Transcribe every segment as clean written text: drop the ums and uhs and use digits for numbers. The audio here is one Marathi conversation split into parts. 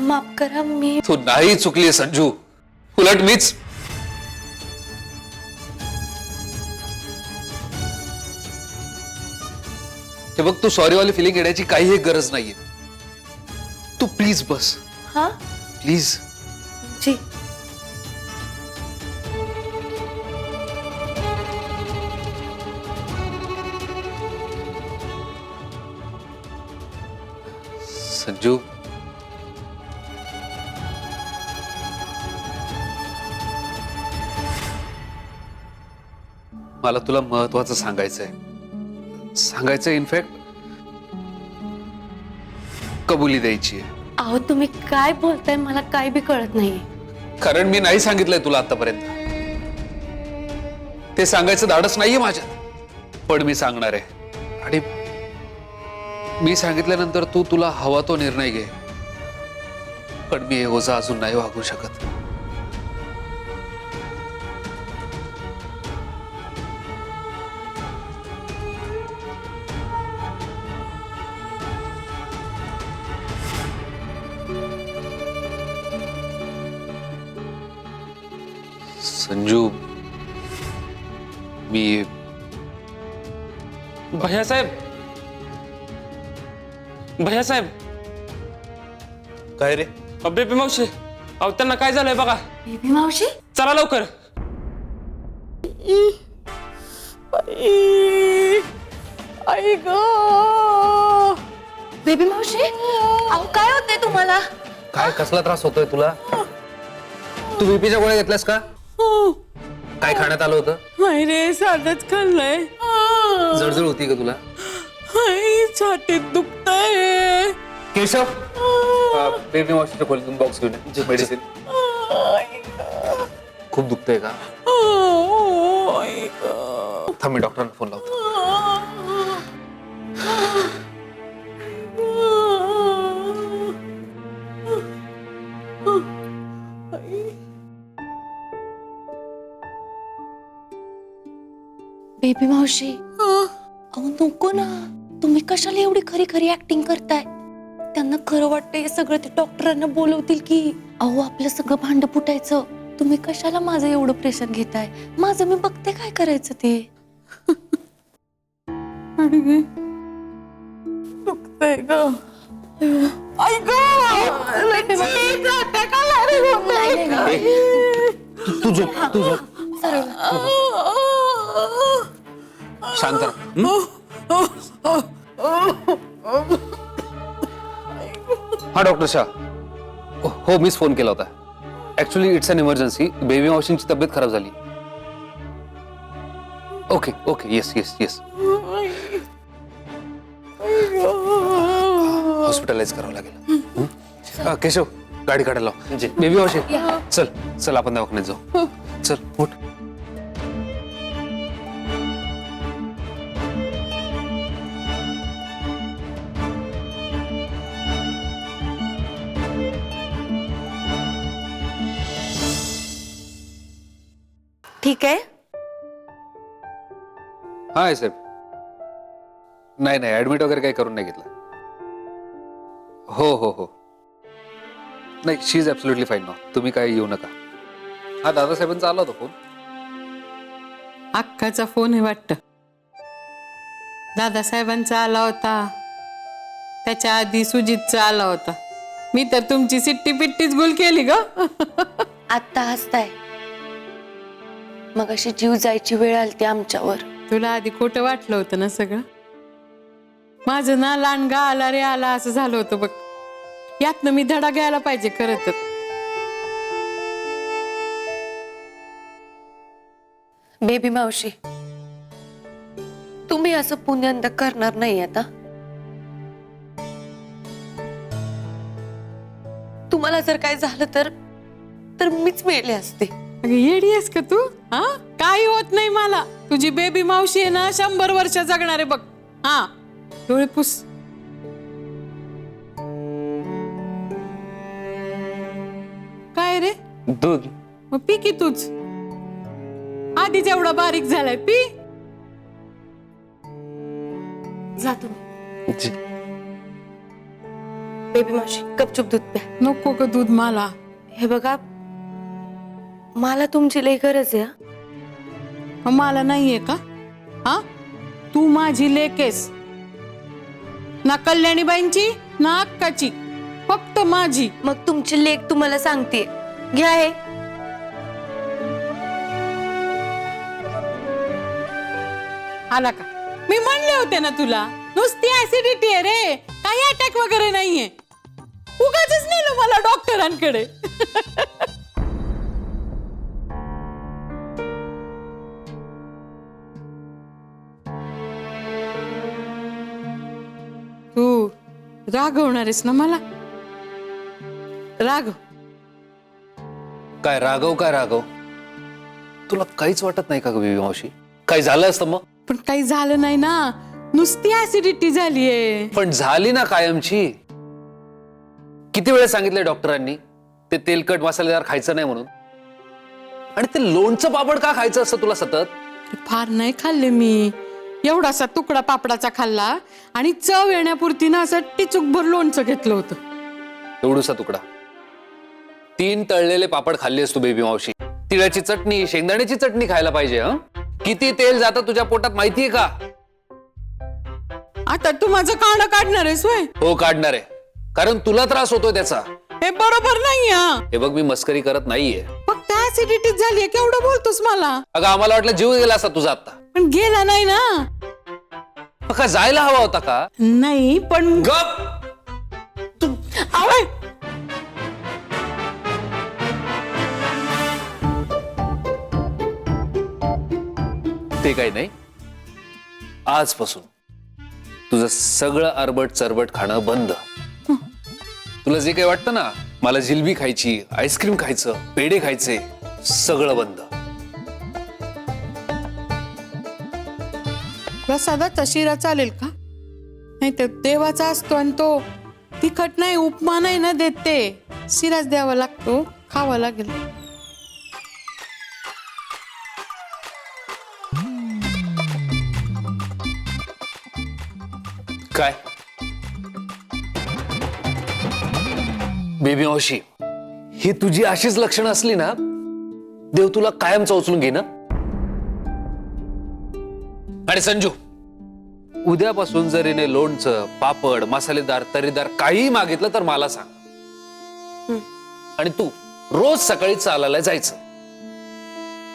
माफ करा. मी तू नाही चुकली संजू, उलट मीच. हे बघ, तू सॉरी वाली फिलिंग येण्याची काही गरज नाहीये. तू प्लीज बस. हा प्लीज. जी. संजू, मला तुला महत्वाचं सांगायचंय इनफॅक्ट कबुली द्यायची आहे. अहो तुम्ही काय बोलताय मला काय बी कळत नाही. कारण मी नाही सांगितलंय तुला आतापर्यंत. ते सांगायचं धाडस नाहीये माझ्यात, पण मी सांगणार आहे. आणि मी सांगितल्यानंतर तू तुला हवा तो निर्णय घे, पण मी हे ओझा अजून नाही वागू शकत. संजू, मी भैयासाहेब, काय रे? बेबी मावशी, अहो त्यांना काय झालंय बघा. बेबी मावशी, चला लवकर. आई ग. बेबी मावशी, अहो काय होतंय तुम्हाला? काय कसला त्रास होतोय तुला? तू बीपीच्या गोळ्या घेतल्यास का? काय खाण्यात आलं होतं? नाही रे, साधंच खाल्लंय. जळजळ होती का तुला? छातीत दुखतंय. केशव, बेबी वॉशच्या खोलीतून बॉक्स घेऊन ये. मेडिसिन. खूप दुखतंय का? थांब, मी डॉक्टरांना फोन लावतो. बेबी मावशी, अहो नको ना. तुम्ही कशाला एवढी खरी खरी ऍक्टिंग करताय? त्यांना खरं वाटतंय हे सगळं ते डॉक्टरांना बोलवतील की. अहो आपलं सगळं भांड फुटायचं. तुम्ही कशाला माझं एवढं प्रेशर घेताय? माझं मी बघते काय करायचं ते. दुखतंय ग. आई ग. तू झोप, तू झोप. शांत राहा. हा डॉक्टर शाह. हो, मीच फोन केला होता. Actually it's an emergency. Baby मावशींची तब्येत खराब झाली. Okay okay, yes yes yes. Hospitalize करावं लागेल. केशव, गाडी काढायला लाव. बेबी मावशी, चल चल आपण दवाखान्यात जाऊ. चल उठ. ठीक आहे. हा आहे साहेब. नाही नाही, ऍडमिट वगैरे काही करून नाही घेतलं. हो हो हो, नाही, शी इज ऍब्सोल्युटली फाईन नाव. तुम्ही काही येऊ नका. हा दादासाहेबांचा आला होता फोन. अक्काचा फोन आहे वाटतं. दादासाहेबांचा आला होता, त्याच्या आधी सुजितचा आला होता. मी तर तुमची सिट्टी पिट्टीच गुल केली ग. आता हसताय, मग अशी जीव जायची वेळ आलती आमच्यावर. तुला आधी खोटं वाटलं होतं ना सगळं. माझं ना लांडगा आला रे आला असं झालं होतं बघ. यातनं मी धडा घ्यायला पाहिजे खरं तर. बेबी मावशी, तुम्ही असं पुण्यांदा करणार नाही आता. तुम्हाला जर काय झालं तर मीच मेले असते. अगं येडी आहेस का तू? हा, काही होत नाही मला. तुझी बेबी मावशी आहे ना 100 वर्ष जगणार आहे बघ. हा, डोळे पुस. काय रे? दूध. मग पी की तूच. आधीच एवढा बारीक झालाय, पी. जा तुम्ही. बेबी मावशी गपचूप दूध प्या. नको ग दूध मला. हे बघा मला तुमची लई गरज आहे. मला नाहीये का? हा, तू माझी लेकेस ना, कल्याणीबाईंची ना अक्काची, फक्त माझी. मग तुमची लेक तुम्हाला सांगते, घ्या हे. आला का? मी म्हणले होते ना तुला, नुसती ऍसिडिटी आहे रे, काही अटॅक वगैरे नाहीये. उगाचच नेलं मला डॉक्टरांकडे. तू रागवणार आहेस ना मला? रागव. काय राघव तुला काहीच वाटत नाही का ग बेबी मावशी? काय झालं असतं मग? पण काही झालं नाही ना, नुसती ऍसिडिटी झालीये. पण झाली ना कायमची. किती वेळा सांगितलंय डॉक्टरांनी ते तेलकट मसालेदार खायचं नाही म्हणून. आणि ते लोणचं पापड का खायचं असतं तुला सतत? फार नाही खाल्ले मी, एवढासा तुकडा पापडाचा खाल्ला आणि चव येण्यापुरती ना असं टिचूकभर लोणचं घेतलं होतं. एवढूसा तुकडा. 3 तळलेले पापड खाल्लेस तू बेबी मावशी. तिळाची चटणी, शेंगदाण्याची चटणी खायला पाहिजे. किती तेल जातं तुझ्या पोटात माहितीये का? आता तू माझं कांड काढणार आहेस होय? हो काढणार आहे, कारण तुला त्रास होतोय त्याचा. हे बरोबर नाही. हे बघ मी मस्करी करत नाहीये. फक्त ऍसिडिटी झालीये, केवढं बोलतोस मला? अगं आम्हाला वाटलं जीव गेला असा तुझा आता. पण गेला नाही ना. मग का जायला हवा होता का? नाही पण गप. आवय. ते काही नाही. आजपासून तुझं सगळं अरबट चरबट खाणं बंद. तुला जे काही वाटतं ना, मला जिलबी खायची, आईस्क्रीम खायचं, पेढे खायचे, सगळं बंद. प्रसादाचा शिरा चालेल का? नाही तर देवाचा असतो आणि तो तिखट नाही, उपमा नाही ना देत, ते शिराच द्यावा लागतो, खावा लागेल. काय बेबी मावशी, ही तुझी अशीच लक्षणं असली ना, देव तुला कायमचं उचलून घे ना. आणि संजू, उद्यापासून जर हिने लोणचं, पापड, मसालेदार, तरीदार काही मागितलं तर मला सांग. आणि तू रोज सकाळी चालायला जायचं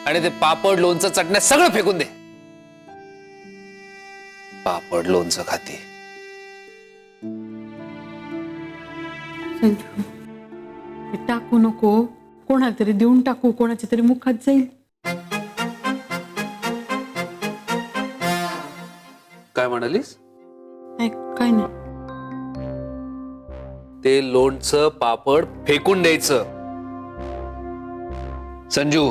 आणि ते पापड, लोणचं, चटण्या सगळं फेकून दे. पापड लोणचं खाते. संजू, हे टाकू नको, कोणाला तरी देऊन टाकू, कोणाच्या तरी मुखात जाईल. काय म्हणालीस? नाही, काय नाही. ते लोणचं, पापड फेकून द्यायचं. संजू,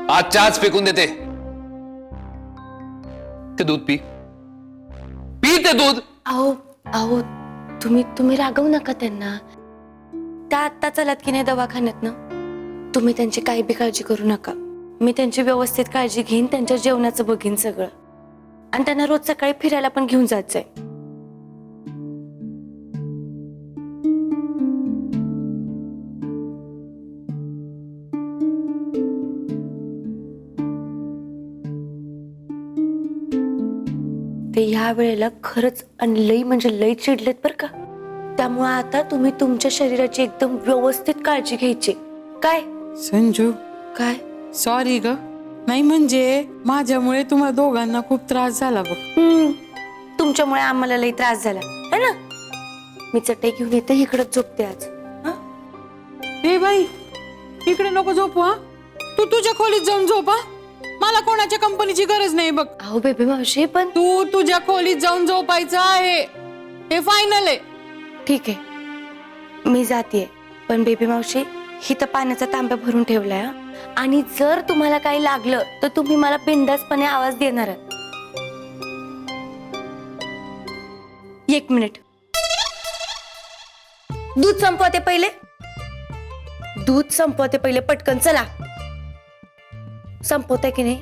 आजच्या आज फेकून देते. ते दूध पी, पी ते दूध. अहो तुम्ही रागवू नका त्यांना. त्या आत्ता चलात की नाही दवाखान्यात ना. तुम्ही त्यांची काही बी काळजी करू नका. मी त्यांची व्यवस्थित काळजी घेईन, त्यांच्या जेवणाचं बघीन सगळं. आणि त्यांना रोज सकाळी फिरायला पण घेऊन जायचंय. ते ह्या वेळेला खरंच आणि लई म्हणजे लई चिडलेत बरं का. त्यामुळे आता तुम्ही तुमच्या शरीराची एकदम व्यवस्थित काळजी घ्यायची. काय संजू, काय? सॉरी ग. नाही म्हणजे माझ्यामुळे तुम्हाला दोघांना खूप त्रास झाला बघ. तुमच्यामुळे आम्हाला लई त्रास झाला है ना. मी चटई घेऊन येते, इकडंच झोपते आज. ए बाई, इकडे नको झोपू. हा, तू तुझ्या खोलीत जाऊन झोपा. मला कोणाच्या कंपनीची गरज नाही बघ. अहो बेबी मावशी, पण तू तुझ्या खोलीत जाऊन झोपायचं आहे, हे फायनल आहे. ठीक आहे मी जाते. पण बेबी मावशी, ही तर पाण्याचा तांब्या भरून ठेवलाय. आणि जर तुम्हाला काही लागलं तर तुम्ही मला बिनधास्तपणे आवाज देणार. 1 मिनिट. दूध संपवते पहिले, पटकन चला. संपवते की नाही?